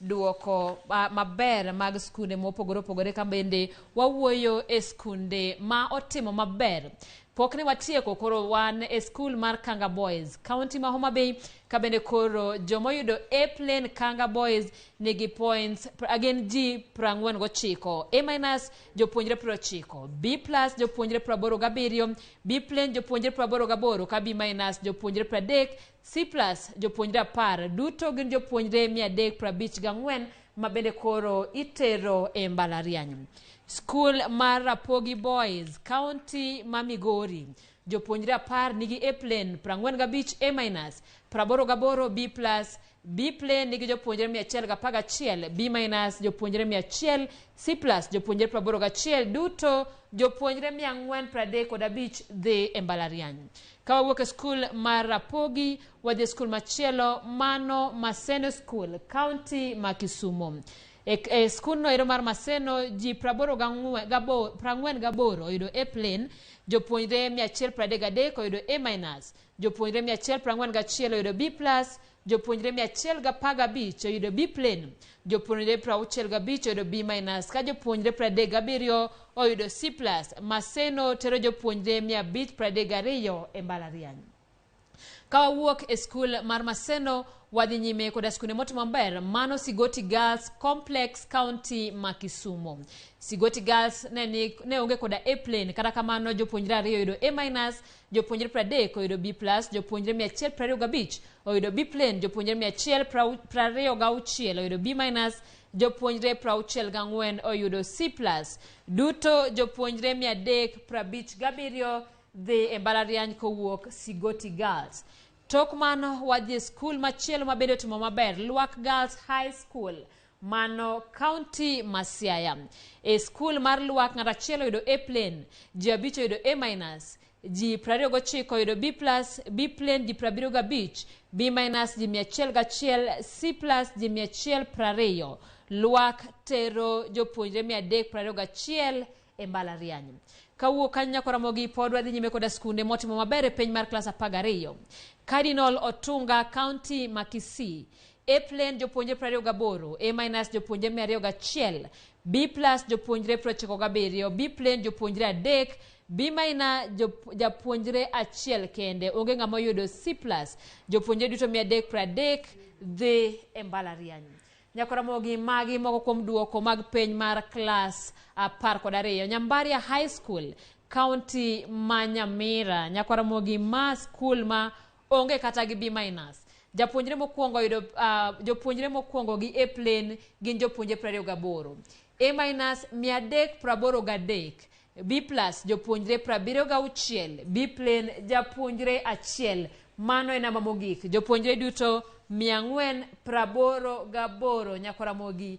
duoko maber mag skunde mopogore opogore ka bende wawuoyo e skunde ma otimo maber. Pok ne watieko koro wan e skul mar Kanga Boys, County ma Homa Bay, ka bende koro jomoyudo A plane Kanga Boys nigi points again G 49, A- jopuonjre 90, B+ jopuonjre 87, B plane jopuonjre 88 ka B- jopuonjre 30, C+ jopuonjre 10, duto gin jopuonjre 354 ma bende koro itero e mbalariany. Skul mar Ramogi Boys, County ma Migori, jopuonjre 10 nigi A plane 45, A-, 88, B+, B plane nigi jopuonjre 111, B- jopuonjre 100, C+ jopuonjre 81, duto jopuonjre 435 dhi e mbalariany. Ka wawuok e skul mar Ramogi wadhi e skul machielo mano Maseno School, County ma Kisumu. E skul no ero mar Maseno ji 48 oyudo A plane, jopuonjre 133 oyudo A-, jopuonjre 141 oyudo B+, jopuonjre 115 oyudo B plane, jopuonjre 65 oyudo B-, ka jopuonjre 37 oyudo C+. Maseno tero jopuonjre 532 e mbalariany. Ka wawuok e skul mar Maseno wadhi nyime koda skunde motimo maber mano Sigoti Girls Complex, County ma Kisumu. Sigoti Girls ne onge koda A plane, kata kamano jopuonjre 2 oyudo A-, jopuonjre 30 oyudo B+, jopuonjre 125 oyudo B plane, jopuonjre 126 oyudo B-, jopuonjre 64 oyudo C+. Duto jopuonjre 357 dhi e mbalariany kowuok Sigoti Girls. Tok mano wadhi e skul machielo ma bende otimo maber, Lwak Girls High School, mano County ma Siaya. E skul mar Lwak ng'ato achiel oyudo A plane, ji 5 oyudo A-, ji 29 oyudo B+, B plane ji 75, B-, ji 101, C+ ji 120. Lwak tero jopuonjre 321 e mbalariany. Kawuok kanyo nyaka Ramogi pod wadhi nyime koda skunde motimo maber e piny mar klas 12. Cardinal Otunga, County ma Kisii, A plane jopuonjre 28, A-, jopuonjre 201, B+ jopuonjre 97, B plane jopuonjre 3, B-, japuonjre 1 kende, onge ng'ama oyudo C+. Jopuonjre duto 330 dhi e mbalariany. Nyaka Ramogi magi moko kuom duoko mag penj mar klas 12. Nyambaria High School, County ma Nyamira, nyaka Ramogi ma skul ma onge kata gi B-. Jopuonjre mokwongo gi A plane gin jopuonjre 28, A-, 383, B+ jopuonjre 76, B plane japuonjre 1. Mano e namba mogik. Jopuonjre duto 488 nyaka Ramogi